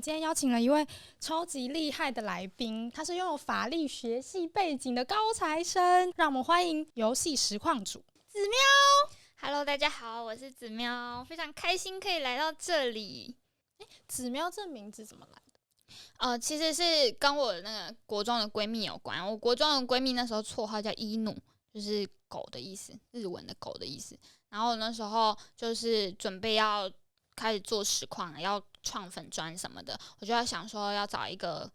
今天邀请了一位超级厉害的来宾，他是拥有法律学系背景的高材生，让我们欢迎游戏实况主子喵。Hello， 大家好，我是子喵，非常开心可以来到这里。子喵这名字怎么来的？其实是跟我的那个国中的闺蜜有关。我国中的闺蜜那时候绰号叫伊努，就是狗的意思，日文的狗的意思。然后那时候就是准备要开始做实况了，要创粉专什么的，我就要想说要找一个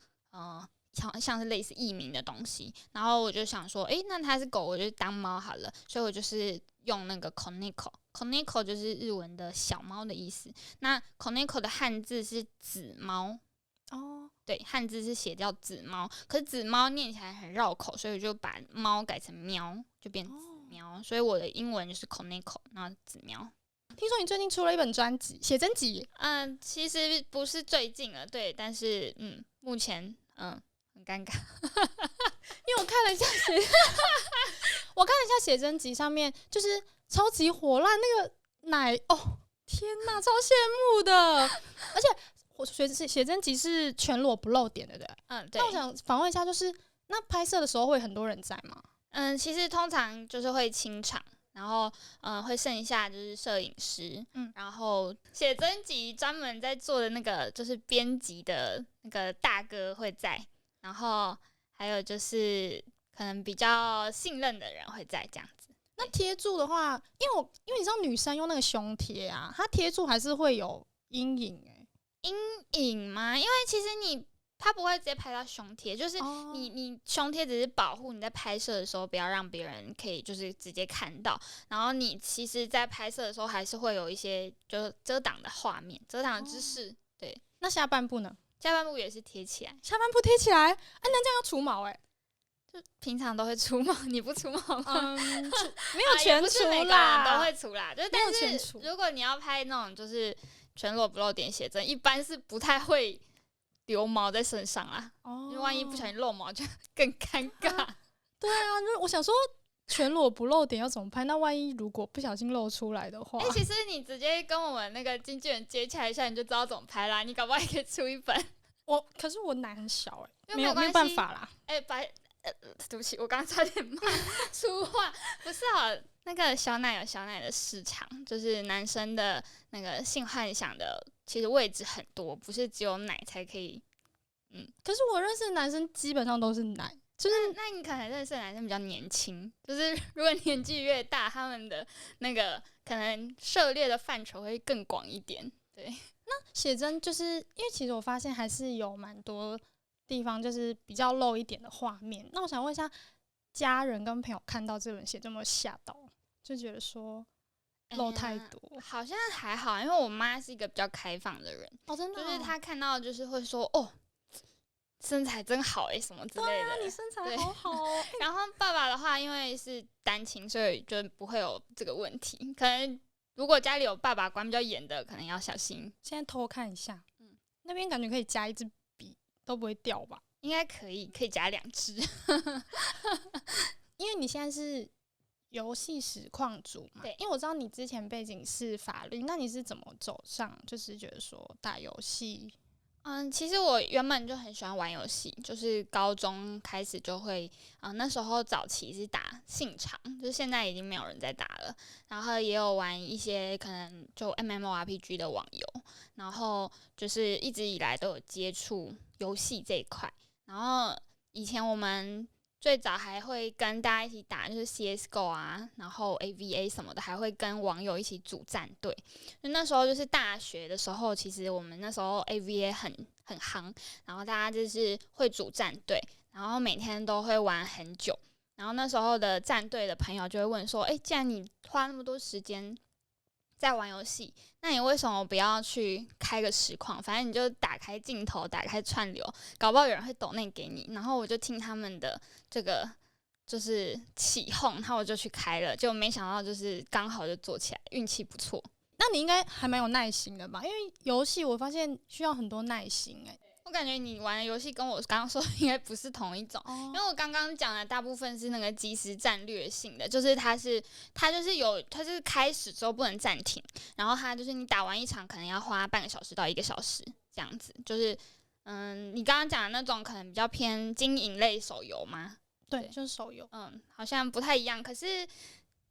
像是类似艺名的东西，然后我就想说，那它是狗，我就当猫好了，所以我就是用那个 Koneko 就是日文的小猫的意思。那 Koneko 的汉字是紫猫哦，对，汉字是写叫紫猫，可是紫猫念起来很绕口，所以我就把猫改成喵，就变紫喵，所以我的英文就是 Koneko， 然后紫喵。听说你最近出了一本专辑，写真集？其实不是最近了，对，但是目前很尴尬，因为我看了一下写真集上面就是超级火辣那个奶哦，天哪，超羡慕的！而且我写真集是全裸不露点的，对不对？对。那我想访问一下，就是那拍摄的时候会很多人在吗？其实通常就是会清场。然后，会剩下就是摄影师，然后写真集专门在做的那个就是编辑的那个大哥会在，然后还有就是可能比较信任的人会在这样子。那贴住的话，因为你知道女生用那个胸贴啊，它贴住还是会有阴影阴影吗？因为其实他不会直接拍到胸贴，就是你胸贴只是保护你在拍摄的时候不要让别人可以就是直接看到，然后你其实在拍摄的时候还是会有一些就是遮挡的画面、遮挡的姿势。对，那下半部呢？下半部也是贴起来。下半部贴起来，那这样要除毛就平常都会除毛，你不除毛吗？没有全除啦，都会除啦。就是但是如果你要拍那种就是全裸不露点写真，一般是不太会留毛在身上啦，因为万一不小心漏毛就更尴尬。对啊，我想说全裸不露点要怎么拍？那万一如果不小心露出来的话，其实你直接跟我们那个经纪人接洽一下，你就知道怎么拍啦。你搞不好也可以出一本。可是我奶很小没有办法啦。对不起，我刚刚差点骂出话。不是那个小奶有小奶的市场，就是男生的那个性幻想的，其实位置很多，不是只有奶才可以。可是我认识的男生基本上都是奶，就是那你可能认识的男生比较年轻，就是如果年纪越大，他们的那个可能涉猎的范畴会更广一点。对，那写真就是因为其实我发现还是有蛮多地方就是比较露一点的画面。那我想问一下，家人跟朋友看到这本写真有没有吓到？就觉得说露太多？好像还好，因为我妈是一个比较开放的人。真的就是她看到就是会说身材真好什么之类的。对啊，你身材好好哦。然后爸爸的话，因为是单亲，所以就不会有这个问题。可能如果家里有爸爸管比较严的，可能要小心。现在偷看一下，那边感觉可以加一支笔，都不会掉吧？应该可以加2支。因为你现在是游戏实况主嘛，对，因为我知道你之前背景是法律，那你是怎么走上就是觉得说打游戏？其实我原本就很喜欢玩游戏，就是高中开始就会，那时候早期是打信长，就是现在已经没有人在打了，然后也有玩一些可能就 MMORPG 的网游，然后就是一直以来都有接触游戏这一块，然后以前我们最早还会跟大家一起打，就是 CSGO 啊，然后 AVA 什么的，还会跟网友一起组战队。就那时候就是大学的时候，其实我们那时候 AVA 很夯，然后大家就是会组战队，然后每天都会玩很久。然后那时候的战队的朋友就会问说：“既然你花那么多时间在玩游戏，那你为什么不要去开个实况？反正你就打开镜头，打开串流，搞不好有人会抖内给你。”然后我就听他们的这个就是起哄，然后我就去开了，就没想到就是刚好就做起来，运气不错。那你应该还蛮有耐心的吧？因为游戏我发现需要很多耐心我感觉你玩的游戏跟我刚刚说的应该不是同一种，因为我刚刚讲的大部分是那个即时战略性的，就是它是开始之后不能暂停，然后它就是你打完一场可能要花半个小时到1个小时这样子。就是你刚刚讲的那种可能比较偏经营类手游吗？对，就是手游。好像不太一样。可是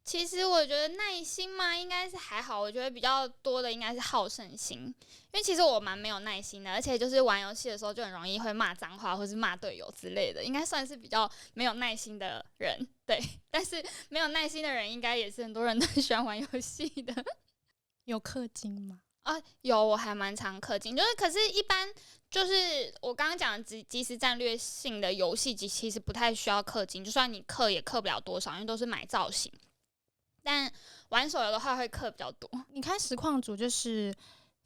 其实我觉得耐心嘛，应该是还好。我觉得比较多的应该是好胜心，因为其实我蛮没有耐心的，而且就是玩游戏的时候就很容易会骂脏话或是骂队友之类的，应该算是比较没有耐心的人。对，但是没有耐心的人应该也是很多人都喜欢玩游戏的。有氪金吗？有，我还蛮常氪金，就是可是一般就是我刚刚讲的即时战略性的游戏，其实不太需要氪金，就算你氪也氪不了多少，因为都是买造型。但玩手游的话会氪比较多。你开实况组就是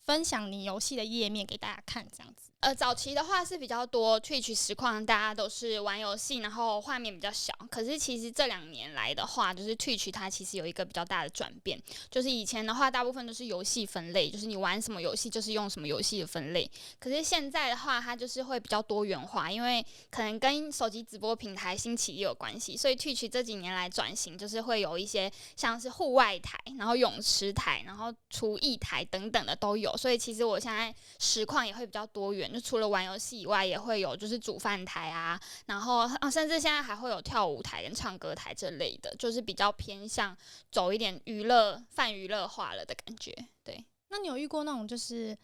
分享你游戏的页面给大家看，这样子。早期的话是比较多 Twitch 实况，大家都是玩游戏，然后画面比较小。可是其实这2年来的话，就是 Twitch 它其实有一个比较大的转变，就是以前的话大部分都是游戏分类，就是你玩什么游戏就是用什么游戏的分类。可是现在的话，它就是会比较多元化，因为可能跟手机直播平台兴起也有关系，所以 Twitch 这几年来转型，就是会有一些像是户外台，然后泳池台，然后厨艺台等等的都有。所以其实我现在实况也会比较多元。就除了玩游戏以外，也会有就是煮饭台啊，然后甚至现在还会有跳舞台跟唱歌台这类的，就是比较偏向走一点泛娱乐化了的感觉。对，那你有遇过那种就是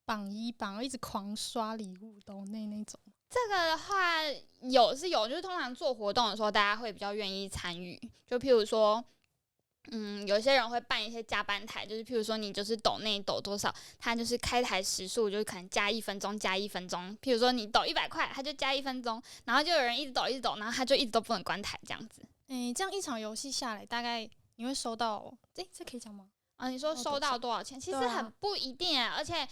榜一榜一直狂刷礼物斗内那种？这个的话有，就是通常做活动的时候，大家会比较愿意参与。就譬如说有些人会办一些加班台，就是譬如说你就是抖内抖多少，他就是开台时数就是可能加1分钟加1分钟，譬如说你抖100块，他就加1分钟，然后就有人一直抖一直抖，然后他就一直都不能关台这样子。这样一场游戏下来，大概你会收到这可以讲吗？你说收到多少钱？其实很不一定而且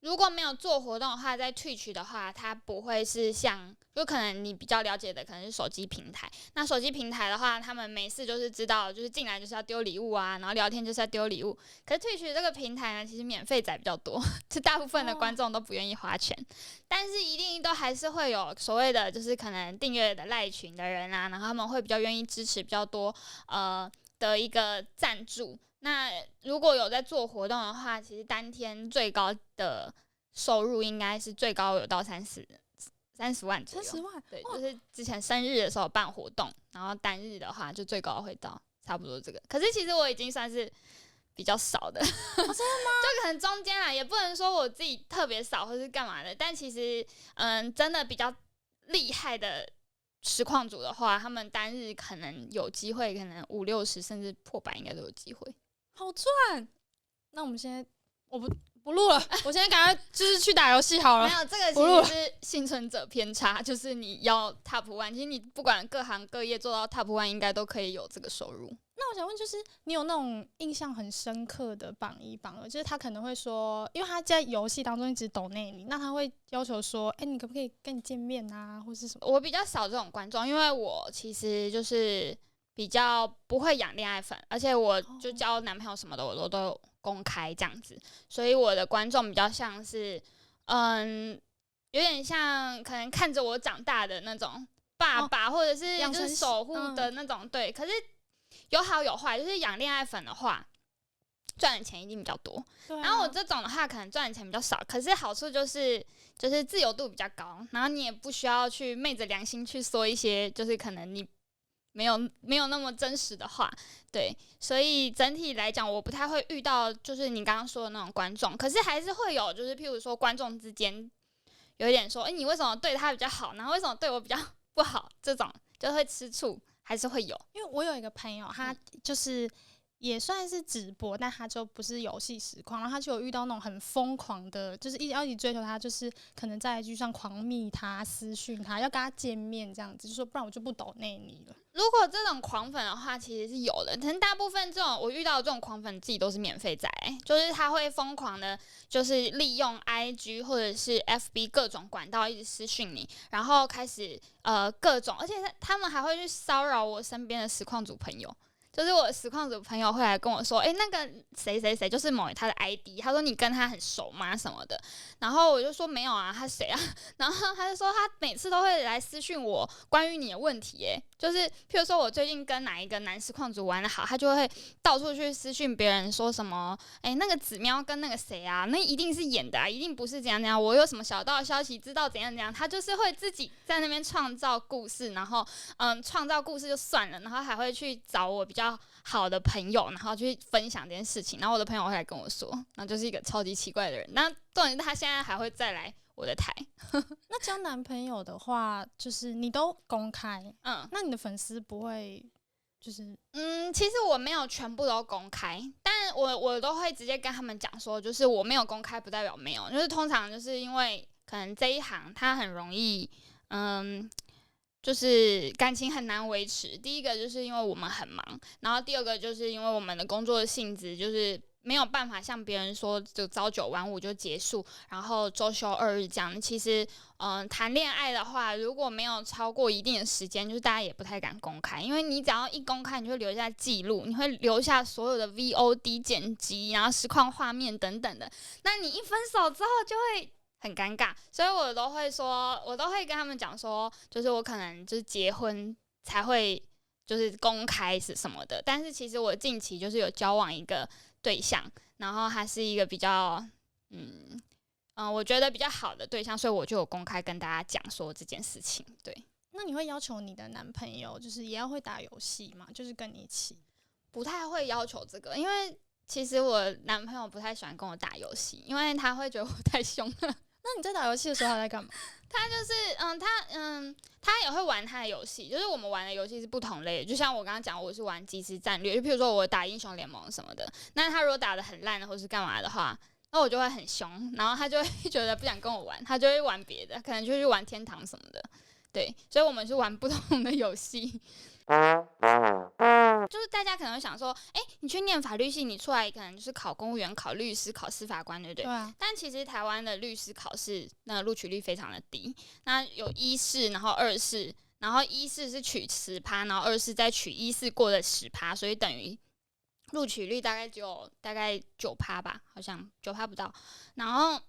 如果没有做活动的话，在 Twitch 的话，它不会是像，就可能你比较了解的可能是手机平台。那手机平台的话，他们每次就是知道，就是进来就是要丢礼物啊，然后聊天就是要丢礼物。可是 Twitch 这个平台呢，其实免费仔比较多，是大部分的观众都不愿意花钱，但是一定都还是会有所谓的，就是可能订阅的赖群的人啊，然后他们会比较愿意支持比较多的一个赞助。那如果有在做活动的话，其实当天最高的收入应该是最高有到30万左右。30万，对，就是之前生日的时候办活动，然后单日的话就最高会到差不多这个。可是其实我已经算是比较少的，真的吗？就可能中间也不能说我自己特别少或是干嘛的，但其实真的比较厉害的实况组的话，他们单日可能有机会，可能50-60甚至破100应该都有机会。好赚！那我们现在我不录了，我现在赶快就是去打游戏好了。没有，这个其实是幸存者偏差，就是你要 Top 1，其实你不管各行各业做到 Top 1，应该都可以有这个收入。那我想问，就是你有那种印象很深刻的榜一榜二，就是他可能会说，因为他在游戏当中一直抖内你，那他会要求说，你可不可以跟你见面啊，或是什么？我比较少这种观众，因为我其实就是比较不会养恋爱粉，而且我就交男朋友什么的，我都有公开这样子，所以我的观众比较像是，有点像可能看着我长大的那种爸爸，或者是就是守护的那种，对。可是有好有坏，就是养恋爱粉的话，赚的钱一定比较多。然后我这种的话，可能赚的钱比较少，可是好处就是自由度比较高，然后你也不需要去昧着良心去说一些就是可能你没有那么真实的话，对，所以整体来讲，我不太会遇到就是你刚刚说的那种观众，可是还是会有，就是譬如说观众之间有一点说，你为什么对他比较好，然后为什么对我比较不好，这种就会吃醋，还是会有。因为我有一个朋友，他就是也算是直播，但他就不是游戏实况，然后他就有遇到那种很疯狂的，就是一直追求他，就是可能在IG上狂密他、私讯他，要跟他见面这样子，就说不然我就不抖内你了。如果这种狂粉的话，其实是有的，可能大部分这种我遇到的这种狂粉自己都是免费仔，就是他会疯狂的，就是利用 IG 或者是 FB 各种管道一直私讯你，然后开始各种，而且他们还会去骚扰我身边的实况组朋友。就是我的实况组朋友会来跟我说，那个谁谁谁就是某他的 ID， 他说你跟他很熟吗什么的，然后我就说没有啊，他谁啊？然后他就说他每次都会来私讯我关于你的问题，就是譬如说我最近跟哪一个男实况组玩的好，他就会到处去私讯别人说什么，那个子喵跟那个谁啊，那一定是演的啊，一定不是怎样怎样，我有什么小道消息知道怎样怎样，他就是会自己在那边创造故事，然后创造故事就算了，然后还会去找我比较好的朋友，然后去分享这件事情，然后我的朋友会来跟我说，然后就是一个超级奇怪的人。那重点是他现在还会再来我的台。那交男朋友的话，就是你都公开，那你的粉丝不会就是其实我没有全部都公开，但我都会直接跟他们讲说，就是我没有公开不代表没有，就是通常就是因为可能这一行它很容易就是感情很难维持。第一个就是因为我们很忙，然后第二个就是因为我们的工作性质就是没有办法像别人说就朝9晚5就结束，然后周休2日这样。其实谈恋爱的话，如果没有超过一定的时间，就是大家也不太敢公开，因为你只要一公开，你就会留下记录，你会留下所有的 VOD 剪辑，然后实况画面等等的。那你一分手之后就会很尴尬，所以我都会跟他们讲说，就是我可能就是结婚才会就是公开是什么的，但是其实我近期就是有交往一个对象，然后他是一个比较我觉得比较好的对象，所以我就有公开跟大家讲说这件事情。对，那你会要求你的男朋友就是也要会打游戏吗？就是跟你一起？不太会要求这个，因为其实我男朋友不太喜欢跟我打游戏，因为他会觉得我太凶了。那你在打游戏的时候他在干嘛？他就是他也会玩他的游戏，就是我们玩的游戏是不同类的。就像我刚刚讲，我是玩即时战略，就譬如说我打英雄联盟什么的。那他如果打得很烂或是干嘛的话，那我就会很凶，然后他就会觉得不想跟我玩，他就会玩别的，可能就去玩天堂什么的。对，所以我们是玩不同的游戏。就是大家可能会想说，你去念法律系，你出来可能就是考公务员、考律师、考司法官，对不对？对啊。但其实台湾的律师考试那个录取率非常的低，那有一试，然后二试，然后一试是取10%，然后二试再取一试过的10%，所以等于录取率大概只有9%吧，好像9%不到。然后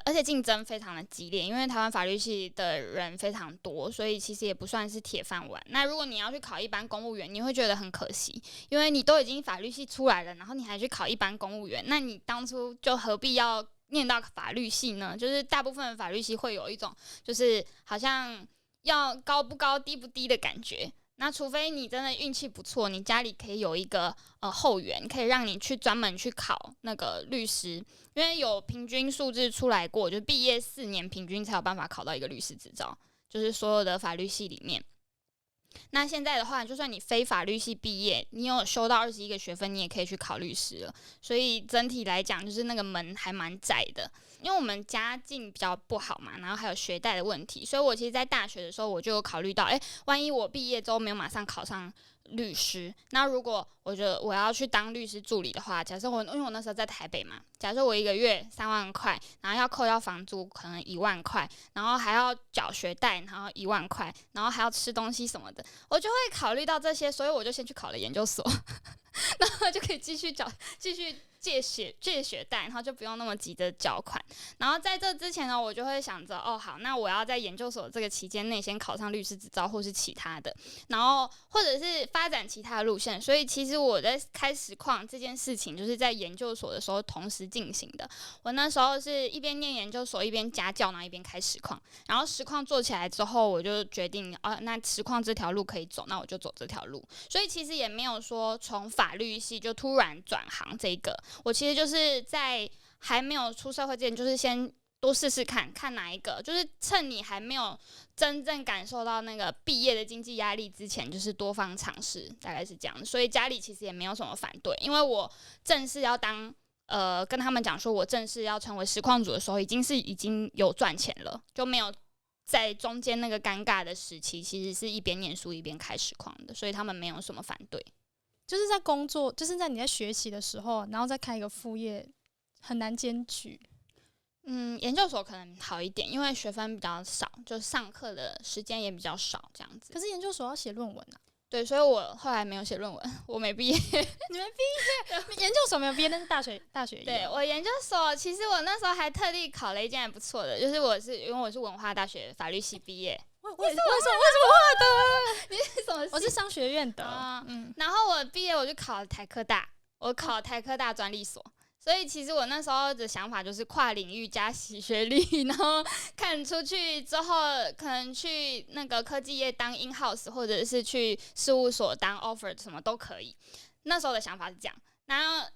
而且竞争非常的激烈，因为台湾法律系的人非常多，所以其实也不算是铁饭碗。那如果你要去考一般公务员，你会觉得很可惜，因为你都已经法律系出来了，然后你还去考一般公务员，那你当初就何必要念到法律系呢？就是大部分的法律系会有一种就是好像要高不高低不低的感觉。那除非你真的运气不错，你家里可以有一个后援，可以让你去专门去考那个律师，因为有平均数字出来过，就毕业4年平均才有办法考到一个律师执照，就是所有的法律系里面。那现在的话，就算你非法律系毕业，你有修到21个学分，你也可以去考律师了。所以整体来讲，就是那个门还蛮窄的。因为我们家境比较不好嘛，然后还有学贷的问题，所以我其实在大学的时候我就有考虑到，万一我毕业之后没有马上考上律师，那如果我觉得我要去当律师助理的话，假设因为我那时候在台北嘛，假设我1个月3万块，然后要扣掉房租可能1万块，然后还要缴学贷，然后1万块，然后还要吃东西什么的，我就会考虑到这些，所以我就先去考了研究所，然后就可以继续借学贷，然后就不用那么急着缴款。然后在这之前呢，我就会想着，好，那我要在研究所这个期间内先考上律师执照，或是其他的，然后或者是发展其他的路线。所以其实我在开实况这件事情，就是在研究所的时候同时进行的。我那时候是一边念研究所，一边家教，然后一边开实况。然后实况做起来之后，我就决定，那实况这条路可以走，那我就走这条路。所以其实也没有说从法律系就突然转行这个。我其实就是在还没有出社会之前，就是先多试试看哪一个，就是趁你还没有真正感受到那个毕业的经济压力之前，就是多方尝试，大概是这样。所以家里其实也没有什么反对，因为我正式要当跟他们讲说我正式要成为实况主的时候，已经有赚钱了，就没有在中间那个尴尬的时期，其实是一边念书一边开实况的，所以他们没有什么反对。就是在工作，就是在你在学习的时候，然后再开一个副业，很难兼具。研究所可能好一点，因为学分比较少，就上课的时间也比较少，这样子。可是研究所要写论文啊。对，所以我后来没有写论文，我没毕业。你没毕业，研究所没有毕业，但是大学有。对，我研究所，其实我那时候还特地考了一件还不错的，就是因为我是文化大学法律系毕业。为什么画的？你是什么系？我是商学院的。然后我毕业我就考了台科大，我考了台科大专利所。所以其实我那时候的想法就是跨领域加洗学历，然后看出去之后可能去那个科技业当 in house， 或者是去事务所当 offer 什么都可以。那时候的想法是这样，然后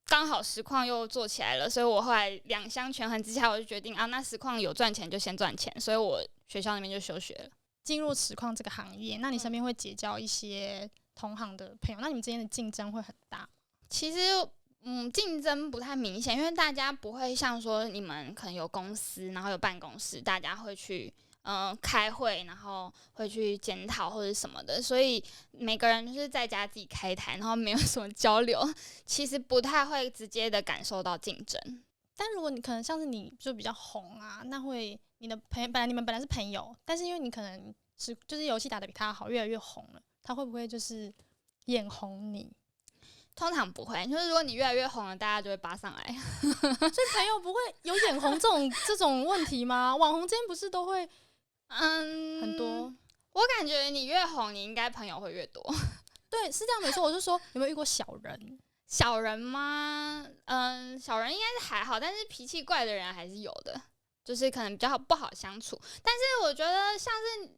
刚好实况又做起来了，所以我后来两相权衡之下，我就决定那实况有赚钱就先赚钱，所以我学校那边就休学了。进入实况这个行业，那你身边会结交一些同行的朋友，那你们之间的竞争会很大？其实竞争不太明显，因为大家不会像说你们可能有公司，然后有办公室，大家会去开会，然后会去检讨或者什么的，所以每个人就是在家自己开台，然后没有什么交流，其实不太会直接的感受到竞争。但如果你可能像是你就比较红啊，那会你的朋友你们本来是朋友，但是因为你可能就是游戏打得比他好，越来越红了，他会不会就是眼红你？通常不会，就是如果你越来越红了，大家就会扒上来。所以朋友不会有眼红这种问题吗？网红之间不是都会很多？我感觉你越红，你应该朋友会越多。对，是这样没错。我是说，有没有遇过小人？小人吗？小人应该是还好，但是脾气怪的人还是有的，就是可能比较不好相处。但是我觉得像是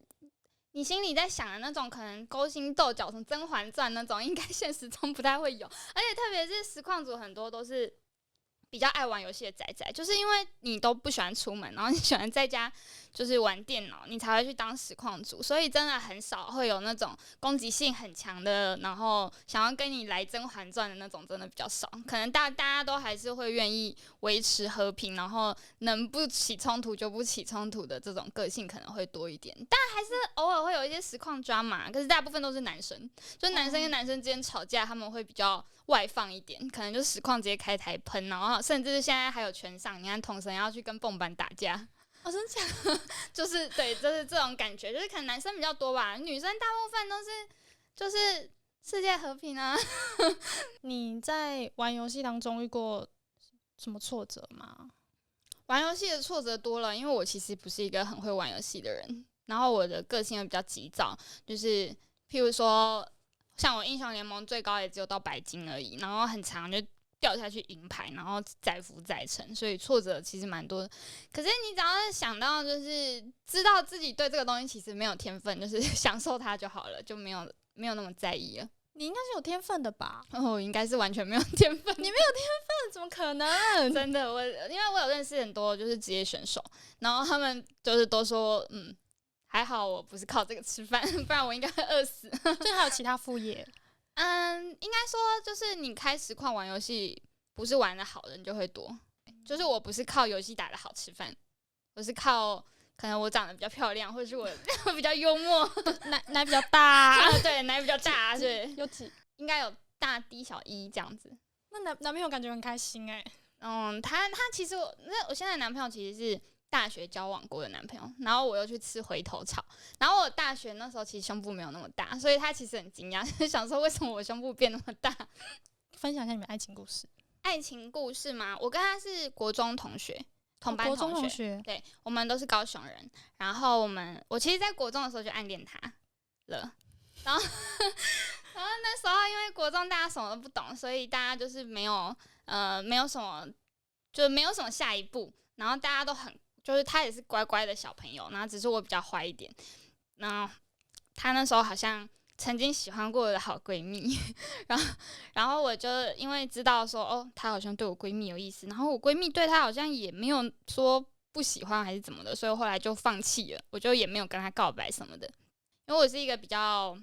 你心里在想的那种，可能勾心斗角，什么《甄嬛传》那种，应该现实中不太会有。而且特别是实况组很多都是比较爱玩游戏的宅宅，就是因为你都不喜欢出门，然后你喜欢在家就是玩电脑，你才会去当实况组，所以真的很少会有那种攻击性很强的，然后想要跟你来《甄嬛传》的那种，真的比较少。可能大家都还是会愿意维持和平，然后能不起冲突就不起冲突的这种个性可能会多一点，但还是偶尔会有一些实况drama，可是大部分都是男生，就男生跟男生之间吵架，他们会比较外放一点，可能就实况直接开台喷，然后甚至现在还有拳上，你看统神要去跟蹦板打架。真的假的？就是对，就是这种感觉，就是可能男生比较多吧，女生大部分都是就是世界和平啊。你在玩游戏当中遇过什么挫折吗？玩游戏的挫折多了，因为我其实不是一个很会玩游戏的人，然后我的个性又比较急躁，就是譬如说像我英雄联盟最高也只有到白金而已，然后很长就掉下去银牌，然后载浮载沉，所以挫折其实蛮多的。可是你只要想到就是知道自己对这个东西其实没有天分，就是享受它就好了，就没有那么在意了。你应该是有天分的吧？我应该是完全没有天分。你没有天分怎么可能？真的，因为我有认识很多就是职业选手，然后他们就是都说还好我不是靠这个吃饭，不然我应该会饿死。所以还有其他副业？应该说就是你开实况玩游戏，不是玩的好人就会多。就是我不是靠游戏打的好吃饭，我是靠可能我长得比较漂亮，或者是我比较幽默，奶比较大，对，奶比较大，对，有几应该有大 D 小 E 这样子。那男朋友感觉很开心他其实我现在的男朋友其实是大学交往过的男朋友，然后我又去吃回头草，然后我大学那时候其实胸部没有那么大，所以他其实很惊讶，想说为什么我胸部变那么大。分享一下你们爱情故事。爱情故事吗？我跟他是国中同学，同班国中同学，对，我们都是高雄人。然后我其实，在国中的时候就暗恋他了，然后那时候因为国中大家什么都不懂，所以大家就是没有什么，就没有什么下一步。然后大家都就是他也是乖乖的小朋友，然后只是我比较坏一点。然后他那时候好像曾经喜欢过我的好闺蜜，然后我就因为知道说她好像对我闺蜜有意思，然后我闺蜜对她好像也没有说不喜欢还是怎么的，所以我后来就放弃了，我就也没有跟她告白什么的。因为我是一个比较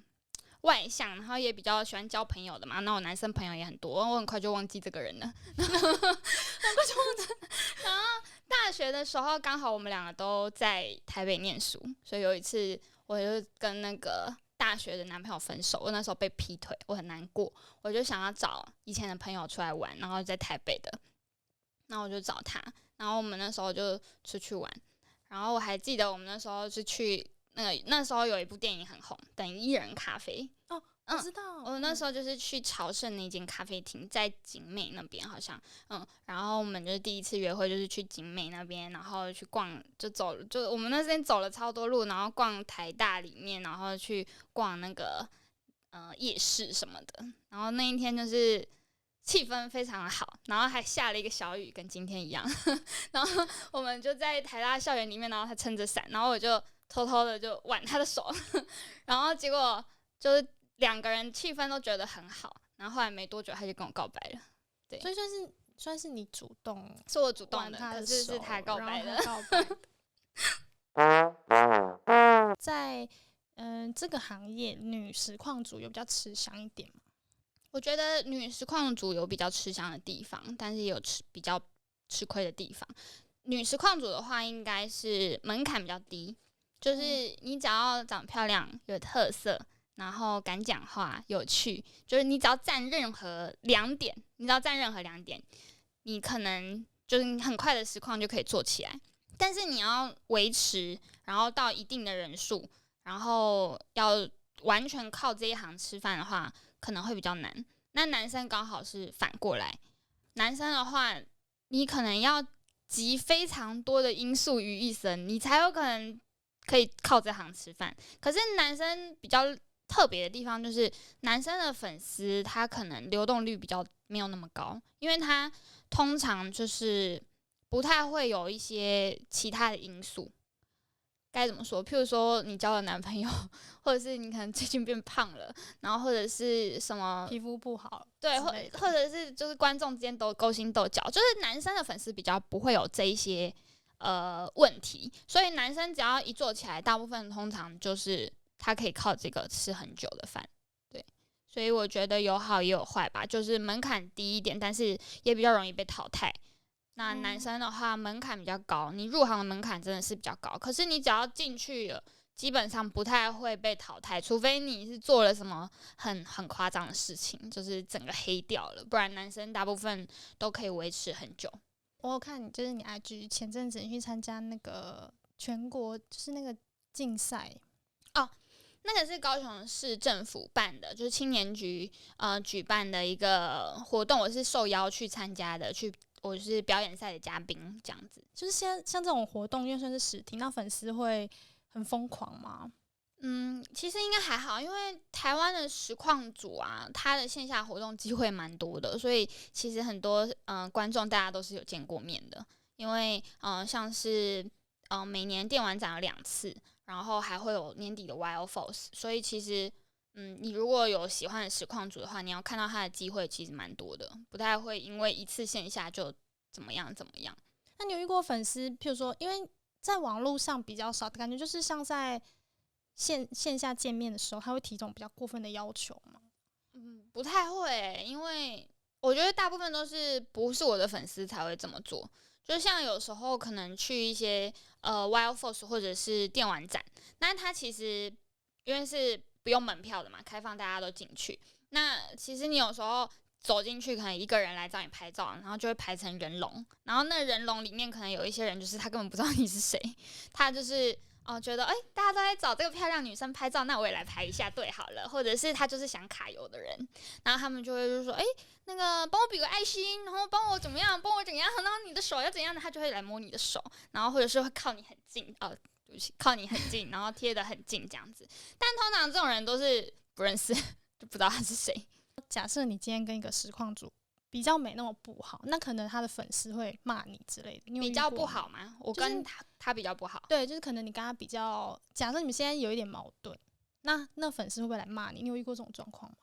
外向，然后也比较喜欢交朋友的嘛，那我男生朋友也很多，我很快就忘记这个人了。然后大学的时候刚好我们两个都在台北念书，所以有一次我就跟那个大学的男朋友分手，我那时候被劈腿，我很难过，我就想要找以前的朋友出来玩，然后在台北的，然后我就找他，然后我们那时候就出去玩，然后我还记得我们那时候是去那时候有一部电影很红，等于一人咖啡。哦，我知道。我那时候就是去朝圣那间咖啡厅，在景美那边好像，然后我们就是第一次约会，就是去景美那边，然后去逛，就我们那边走了超多路，然后逛台大里面，然后去逛那个夜市什么的，然后那一天就是气氛非常的好，然后还下了一个小雨，跟今天一样，然后我们就在台大校园里面，然后他撑着伞，然后我就偷偷的就挽他的手，然后结果就是2个人气氛都觉得很好，然后后来没多久他就跟我告白了。对，所以算是你主动，是我主动的，可是是他告白的。在这个行业，女实况组有比较吃香一点吗？我觉得女实况组有比较吃香的地方，但是也有比较吃亏的地方。女实况组的话，应该是门槛比较低，就是你只要长漂亮、有特色，然后敢讲话、有趣，就是你只要占任何2点，你可能就是你很快的实况就可以做起来。但是你要维持，然后到一定的人数，然后要完全靠这一行吃饭的话，可能会比较难。那男生刚好是反过来，男生的话，你可能要集非常多的因素于一身，你才有可能可以靠这行吃饭。可是男生比较特别的地方就是，男生的粉丝他可能流动率比较没有那么高，因为他通常就是不太会有一些其他的因素。该怎么说？譬如说你交了男朋友，或者是你可能最近变胖了，然后或者是什么皮肤不好，对，或者是就是观众之间都勾心斗角，就是男生的粉丝比较不会有这一些问题，所以男生只要一做起来，大部分通常就是他可以靠这个吃很久的饭。对，所以我觉得有好也有坏吧，就是门槛低一点，但是也比较容易被淘汰。那男生的话门槛比较高，你入行的门槛真的是比较高，可是你只要进去了，基本上不太会被淘汰，除非你是做了什么很夸张的事情，就是整个黑掉了，不然男生大部分都可以维持很久。我有看，就是你 IG 前阵子你去参加那个全国就是那个竞赛哦，那个是高雄市政府办的，就是青年局举办的一个活动，我是受邀去参加的，我是表演赛的嘉宾，这样子。就是像这种活动，因为算是实体，那粉丝会很疯狂吗？其实应该还好，因为台湾的实况组啊，它的线下活动机会蛮多的，所以其实很多观众大家都是有见过面的。因为像是每年电玩展有2次，然后还会有年底的 Wild Force， 所以其实你如果有喜欢的实况组的话，你要看到他的机会其实蛮多的，不太会因为一次线下就怎么样。那你有遇过粉丝，譬如说，因为在网络上比较少，感觉就是像在线下见面的时候，他会提这种比较过分的要求吗？不太会因为我觉得大部分都是不是我的粉丝才会这么做。就像有时候可能去一些Wild Force 或者是电玩展，那它其实因为是不用门票的嘛，开放大家都进去。那其实你有时候走进去，可能一个人来找你拍照，然后就会排成人龙，然后那人龙里面可能有一些人就是他根本不知道你是谁，他就是觉得大家都在找这个漂亮女生拍照，那我也来拍一下对好了，或者是他就是想卡油的人，然后他们就会就说那个帮我比个爱心，然后帮我怎么样，然后你的手要怎样的，他就会来摸你的手，然后或者是会靠你很近对不起，靠你很近，然后贴得很近这样子。但通常这种人都是不认识，就不知道他是谁。假设你今天跟一个实况组比较没那么不好，那可能他的粉丝会骂你之类的。你有比较不好吗？我跟他比较不好。对，就是可能你跟他比较，假设你们现在有一点矛盾，那粉丝会不会来骂你？你有遇过这种状况吗？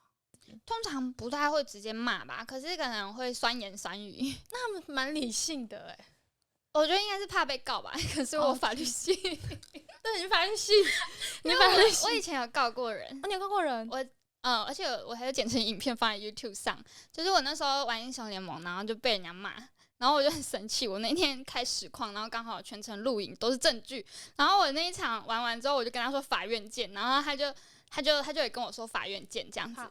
通常不太会直接骂吧，可是可能会酸言酸语。那他们蛮理性的我觉得应该是怕被告吧。可是我法律系，对，你法律系，我以前有告过人。你有告过人？而且我还有剪成影片放在 YouTube 上。就是我那时候玩英雄联盟，然后就被人家骂，然后我就很生气。我那天开实况，然后刚好全程录影都是证据。然后我那一场玩完之后，我就跟他说法院见，然后他就也跟我说法院见这样子。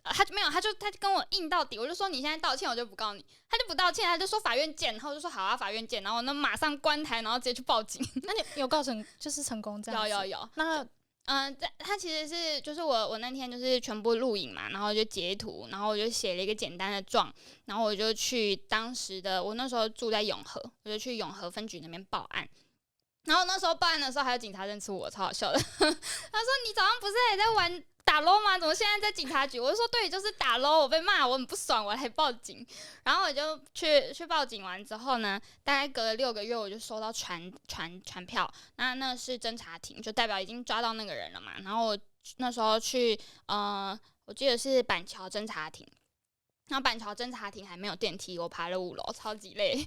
他没有，他就跟我硬到底，我就说你现在道歉，我就不告你。他就不道歉，他就说法院见，然后我就说好啊，法院见，然后我马上关台，然后直接去报警。那你有告成就是成功这样子？有。那他其实是就是我那天就是全部录影嘛，然后就截图，然后我就写了一个简单的状，然后我就去当时的我那时候住在永和，我就去永和分局那边报案。然后那时候报案的时候，还有警察认出我，超好笑的。他说：“你早上不是还在玩打 LOL 吗？怎么现在在警察局？”我就说：“对，就是打 LOL，我被骂，我很不爽，我还报警。”然后我就去报警完之后呢，大概隔了6个月，我就收到传票，那是侦查庭，就代表已经抓到那个人了嘛。然后我那时候去我记得是板桥侦查庭。然后板桥侦查庭还没有电梯，我爬了5楼，超级累。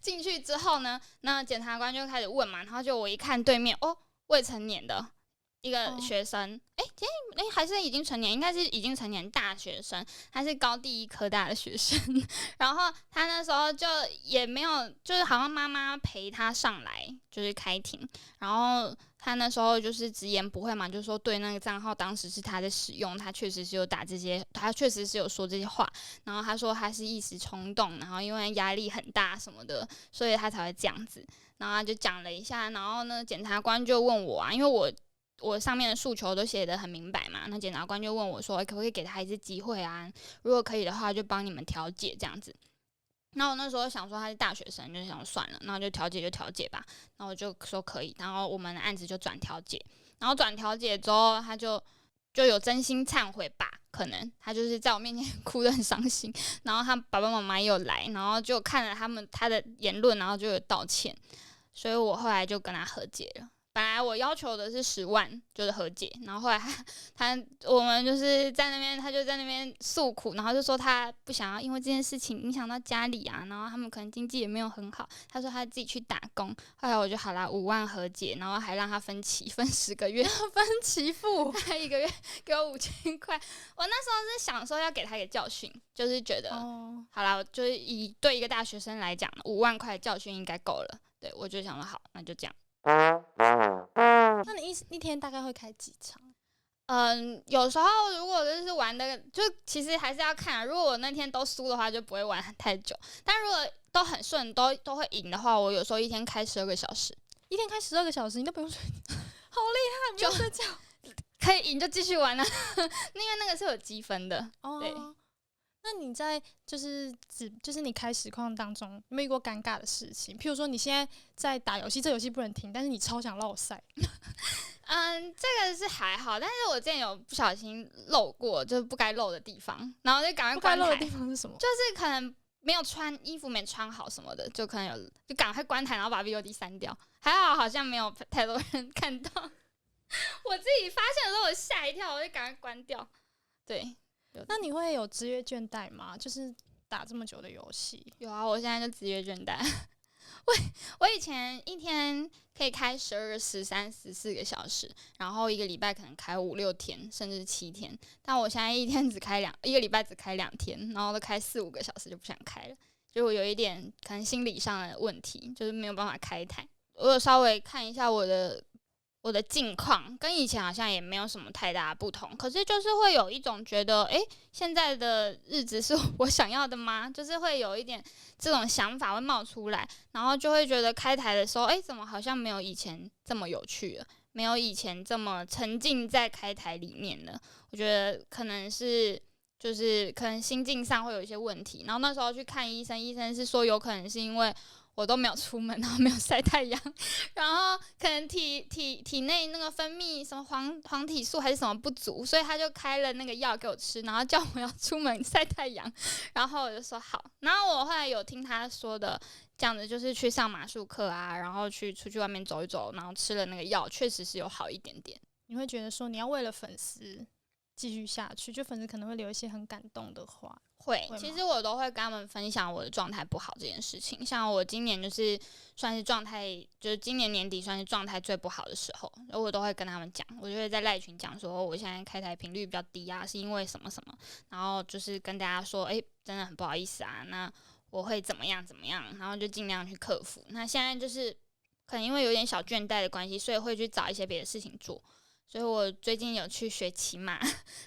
进去之后呢，那检察官就开始问嘛，然后就我一看对面，未成年的一个学生，还是已经成年，应该是已经成年大学生，他是高第一科大的学生。然后他那时候就也没有，就是好像妈妈陪他上来，就是开庭，然后他那时候就是直言不讳嘛，就说对那个账号当时是他在使用，他确实是有打这些，他确实是有说这些话，然后他说他是一时冲动，然后因为压力很大什么的，所以他才会这样子。然后他就讲了一下，然后呢，检察官就问我啊，因为我上面的诉求都写得很明白嘛，那检察官就问我说，可不可以给他一次机会啊？如果可以的话，就帮你们调解这样子。那我那时候想说他是大学生，就想说算了，那就调解就调解吧。然后我就说可以，然后我们的案子就转调解。然后转调解之后，他就有真心忏悔吧，可能他就是在我面前哭得很伤心。然后他爸爸妈妈也有来，然后就看了他的言论，然后就有道歉。所以我后来就跟他和解了。本来我要求的是10万，就是和解，然后后来我们就是在那边，他就在那边诉苦，然后就说他不想要因为这件事情影响到家里啊，然后他们可能经济也没有很好，他说他自己去打工。后来我就好啦，5万和解，然后还让他分期，分10个月，分期付，他1个月给我5000块。我那时候是想说要给他一个教训，就是觉得好啦，就是对一个大学生来讲，5万块的教训应该够了。对，我就想说好，那就这样。那你一天大概会开几场？有时候如果就是玩的，就其实还是要看啊。如果我那天都输的话，就不会玩太久。但如果都很顺，都会赢的话，我有时候一天开12个小时。一天开12个小时，你都不用睡，好厉害！不用睡觉，可以赢就继续玩啊。因为那个是有积分的。对。那你在就是你开实况当中有没有遇过尴尬的事情？譬如说你现在在打游戏，这游戏不能停，但是你超想落赛。这个是还好，但是我之前有不小心漏过，就是不该漏的地方，然后就赶快关台。不该漏的地方是什么？就是可能没有衣服没穿好什么的，就可能就赶快关台，然后把 VOD 删掉。还好好像没有太多人看到。我自己发现的时候，我吓一跳，我就赶快关掉。对。那你会有职业倦怠吗？就是打这么久的游戏。有啊，我现在就职业倦怠。我以前一天可以开12、13、14个小时，然后一个礼拜可能开5、6天，甚至7天。但我现在一个礼拜只开2天，然后都开4、5个小时就不想开了。就我有一点可能心理上的问题，就是没有办法开台。我有稍微看一下我的近况，跟以前好像也没有什么太大的不同，可是就是会有一种觉得，现在的日子是我想要的吗？就是会有一点这种想法会冒出来，然后就会觉得开台的时候，怎么好像没有以前这么有趣了，没有以前这么沉浸在开台里面了。我觉得可能是就是可能心境上会有一些问题，然后那时候去看医生，医生是说有可能是因为我都没有出门，然后没有晒太阳，然后可能体内那个分泌什么黄体素还是什么不足，所以他就开了那个药给我吃，然后叫我要出门晒太阳，然后我就说好。然后我后来有听他说的，这样子就是去上马术课啊，然后出去外面走一走，然后吃了那个药，确实是有好一点点。你会觉得说你要为了粉丝继续下去，就粉丝可能会留一些很感动的话。会，其实我都会跟他们分享我的状态不好这件事情。像我今年就是算是状态，就是今年年底算是状态最不好的时候，我都会跟他们讲，我就会在赖群讲说，我现在开台频率比较低啊，是因为什么什么，然后就是跟大家说，真的很不好意思啊，那我会怎么样，然后就尽量去克服。那现在就是可能因为有点小倦怠的关系，所以会去找一些别的事情做。所以我最近有去学骑马，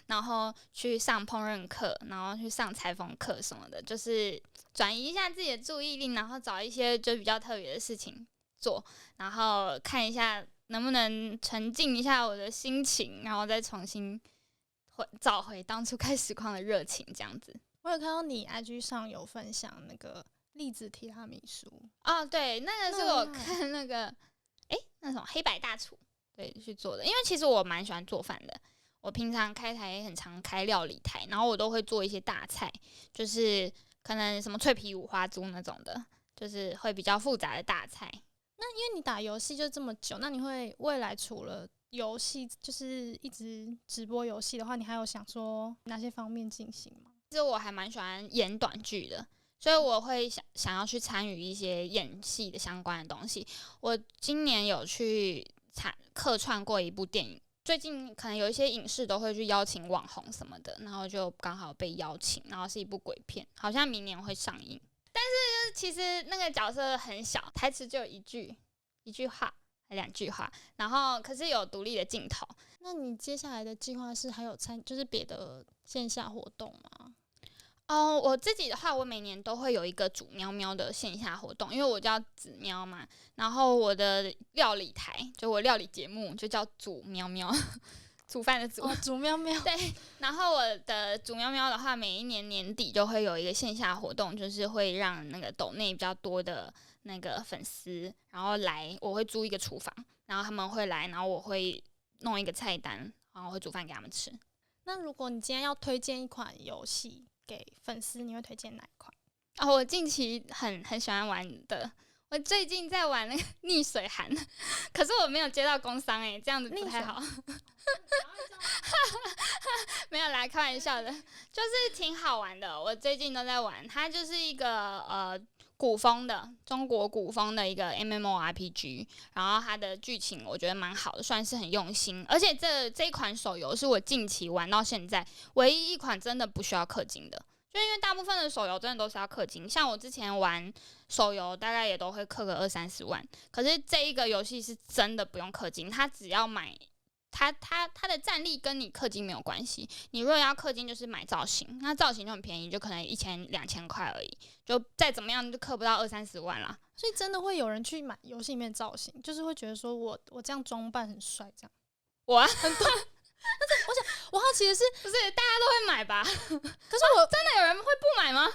然后去上烹饪课，然后去上裁缝课什么的，就是转移一下自己的注意力，然后找一些就比较特别的事情做，然后看一下能不能沉浸一下我的心情，然后再重新找回当初开实况的热情，这样子。我有看到你 IG 上有分享那个栗子提拉米苏哦，对，那个是我看那个，那种黑白大厨对去做的，因为其实我蛮喜欢做饭的。我平常开台也很常开料理台，然后我都会做一些大菜，就是可能什么脆皮五花猪那种的，就是会比较复杂的大菜。那因为你打游戏就这么久，那你会未来除了游戏，就是一直直播游戏的话，你还有想说哪些方面进行吗？其实我还蛮喜欢演短剧的，所以我会想要去参与一些演戏的相关的东西。我今年有去客串过一部电影，最近可能有一些影视都会去邀请网红什么的，然后就刚好被邀请，然后是一部鬼片，好像明年会上映。但是其实那个角色很小，台词就有一句话，还2句话，然后可是有独立的镜头。那你接下来的计划是还有就是别的线下活动吗？我自己的话，我每年都会有一个煮喵喵的线下活动，因为我叫子喵嘛，然后我的料理台就我料理节目就叫煮喵喵，煮饭的煮，煮喵喵。对，然后我的煮喵喵的话，每一年年底就会有一个线下活动，就是会让那个抖内比较多的那个粉丝，然后来，我会租一个厨房，然后他们会来，然后我会弄一个菜单，然后会煮饭给他们吃。那如果你今天要推荐一款游戏给粉丝，你会推荐哪一款？我近期很喜欢玩的，我最近在玩那个逆水寒，可是我没有接到工商这样子不太好。没有啦，开玩笑的，就是挺好玩的。我最近都在玩，它就是一个古风的中国古风的一个 MMORPG， 然后它的剧情我觉得蛮好的，算是很用心。而且这一款手游是我近期玩到现在唯一一款真的不需要氪金的。就因为大部分的手游真的都是要氪金，像我之前玩手游大概也都会氪个20-30万，可是这一个游戏是真的不用氪金，它只要买它的战力跟你氪金没有关系，你如果要氪金就是买造型，那造型就很便宜，就可能1000-2000块而已，就再怎么样就氪不到20-30万啦。所以真的会有人去买游戏里面造型，就是会觉得说我这样装扮很帅，这样。我啊，很多。但是我好奇的是，不是大家都会买吧？可是真的有人会不买吗？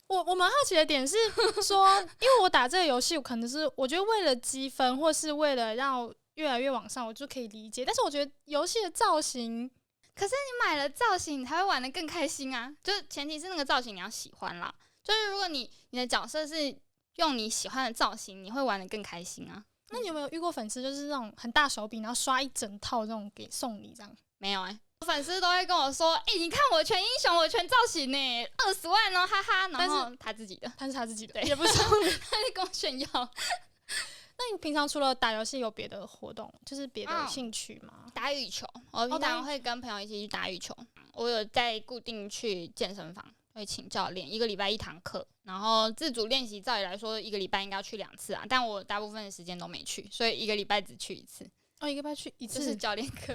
我蛮好奇的点是说，因为我打这个游戏，我可能是我觉得为了积分，或是为了让越来越往上，我就可以理解。但是我觉得游戏的造型，可是你买了造型，你才会玩得更开心啊！就是前提是那个造型你要喜欢啦。就是如果你的角色是用你喜欢的造型，你会玩得更开心啊。那你有没有遇过粉丝就是那种很大手笔，然后刷一整套这种送你这样？没有粉丝都会跟我说，你看我全英雄，我全造型呢，20万哦，哈哈。然后他自己的，他是他自己的，对，也不是送你，他在跟我炫耀。那你平常除了打游戏，有别的活动，就是别的兴趣吗？打羽球，我平常会跟朋友一起去打羽球。我有在固定去健身房，会请教练，1个礼拜1堂课。然后自主练习，照理来说1个礼拜应该要去2次啊，但我大部分的时间都没去，所以1个礼拜只去1次。1个礼拜去1次，就是教练课。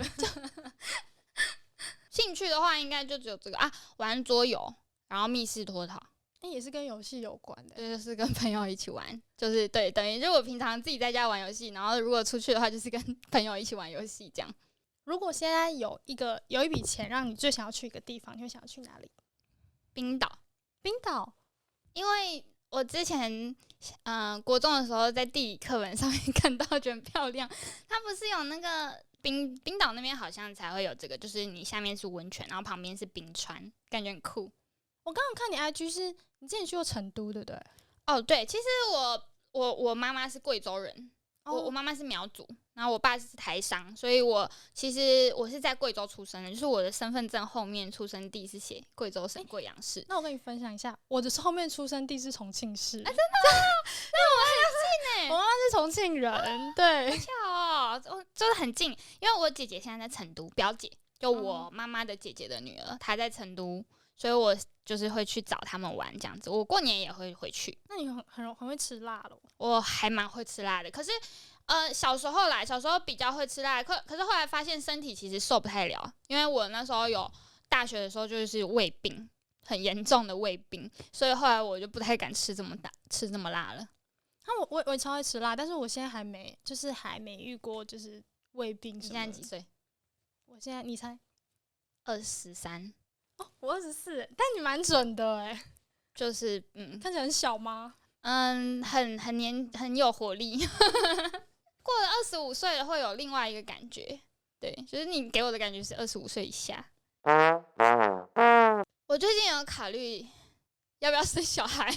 兴趣的话，应该就只有这个啊，玩桌游，然后密室脱逃。也是跟游戏有关的。对，就是跟朋友一起玩，就是对，等于就我平常自己在家玩游戏，然后如果出去的话，就是跟朋友一起玩游戏这样。如果现在有一笔钱让你最想要去一个地方，你会想要去哪里？冰岛。冰岛，因为我之前国中的时候在地理课本上面看到，觉得很漂亮。它不是有那个冰岛那边好像才会有这个，就是你下面是温泉，然后旁边是冰川，感觉很酷。我刚刚看你 IG 是你之前去过成都，对不对？对，其实我妈妈是贵州人，我妈妈是苗族，然后我爸是台商，所以其实我是在贵州出生的，就是我的身份证后面出生地是写贵州省贵阳市。那我跟你分享一下，我的后面出生地是重庆市。真的？那我很近我妈妈是重庆人，对，巧哦，就是很近，因为我姐姐现在在成都，表姐就我妈妈的姐姐的女儿，她在成都。所以我就是会去找他们玩这样子，我过年也会回去。那你很会吃辣咯？我还蛮会吃辣的，可是小时候啦，小时候比较会吃辣，可是后来发现身体其实受不太了，因为我那时候有大学的时候就是胃病，很严重的胃病，所以后来我就不太敢吃这么辣了。我超爱吃辣，但是我现在还没遇过就是胃病什么的。你现在几岁？我现在你猜？23。哦，我24，但你蛮准的哎。就是看起来很小吗？很有活力。过了25岁了，会有另外一个感觉，对，就是你给我的感觉是25岁以下。我最近有考虑要不要生小孩。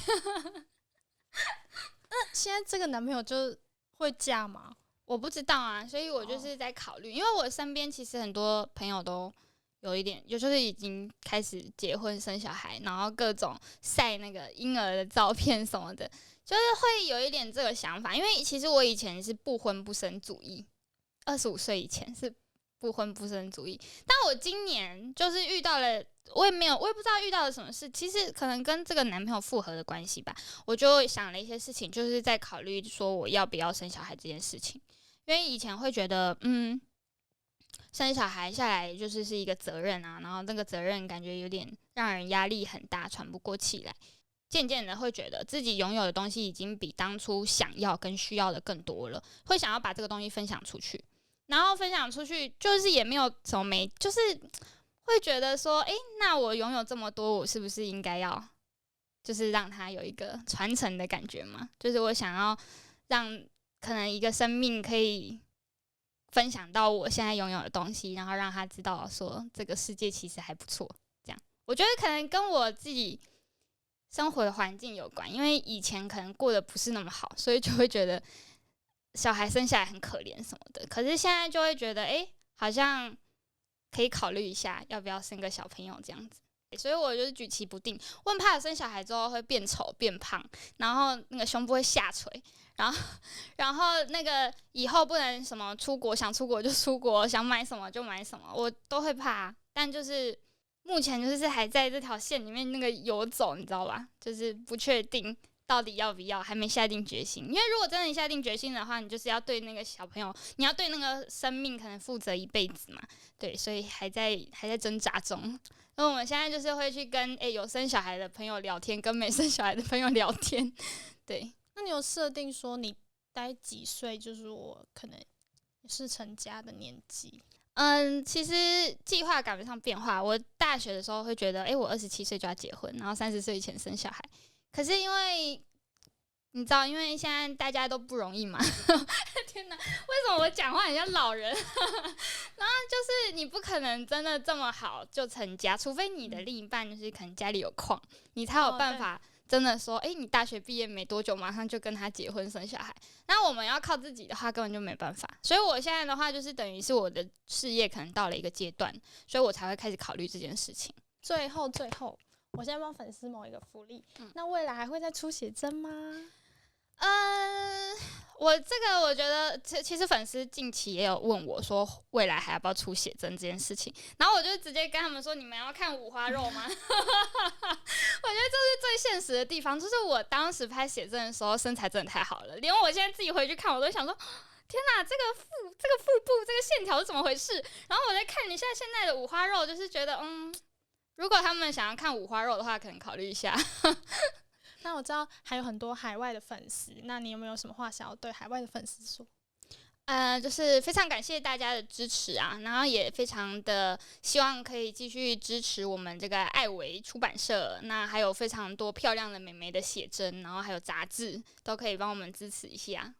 那现在这个男朋友就会嫁吗？我不知道啊，所以我就是在考虑，因为我身边其实很多朋友都有一点，就是已经开始结婚生小孩，然后各种晒那个婴儿的照片什么的，就是会有一点这个想法。因为其实我以前是不婚不生主义，25岁以前是不婚不生主义，但我今年就是遇到了，我也不知道遇到了什么事，其实可能跟这个男朋友复合的关系吧，我就想了一些事情，就是在考虑说我要不要生小孩这件事情。因为以前会觉得，生小孩下来就是一个责任啊，然后那个责任感觉有点让人压力很大，喘不过气来。渐渐的会觉得自己拥有的东西已经比当初想要跟需要的更多了，会想要把这个东西分享出去。然后分享出去，就是也没有什么就是会觉得说，那我拥有这么多，我是不是应该要，就是让它有一个传承的感觉嘛？就是我想要让可能一个生命可以分享到我现在拥有的东西，然后让他知道说这个世界其实还不错。这样，我觉得可能跟我自己生活的环境有关，因为以前可能过得不是那么好，所以就会觉得小孩生下来很可怜什么的。可是现在就会觉得，好像可以考虑一下要不要生个小朋友这样子。所以我就是举棋不定，我很怕生小孩之后会变丑变胖，然后那个胸部会下垂，然后那个以后不能什么出国，想出国就出国，想买什么就买什么，我都会怕。但就是目前就是还在这条线里面那个游走，你知道吧？就是不确定到底要不要，还没下定决心。因为如果真的下定决心的话，你就是要对那个小朋友，你要对那个生命可能负责一辈子嘛。对，所以还在挣扎中。那我们现在就是会去跟有生小孩的朋友聊天，跟没生小孩的朋友聊天。对，那你有设定说你大概几岁，就是我可能是成家的年纪？其实计划赶不上变化。我大学的时候会觉得，我27岁就要结婚，然后30岁以前生小孩。可是因为你知道，因为现在大家都不容易嘛。天哪，为什么我讲话很像老人？然后就是你不可能真的这么好就成家，除非你的另一半就是可能家里有矿，你才有办法真的说，你大学毕业没多久，马上就跟他结婚生小孩。那我们要靠自己的话，根本就没办法。所以我现在的话，就是等于是我的事业可能到了一个阶段，所以我才会开始考虑这件事情。最后，我现在帮粉丝谋一个福利，那未来还会再出写真吗？我觉得其实粉丝近期也有问我说未来还要不要出写真这件事情，然后我就直接跟他们说，你们要看五花肉吗？我觉得这是最现实的地方，就是我当时拍写真的时候身材真的太好了，连我现在自己回去看我都想说，天哪，这个腹部这个线条是怎么回事？然后我在看你现在的五花肉，就是觉得如果他们想要看五花肉的话，可能考虑一下。那我知道还有很多海外的粉丝，那你有没有什么话想要对海外的粉丝说？就是非常感谢大家的支持啊，然后也非常的希望可以继续支持我们这个艾维出版社，那还有非常多漂亮的美眉的写真，然后还有杂志，都可以帮我们支持一下。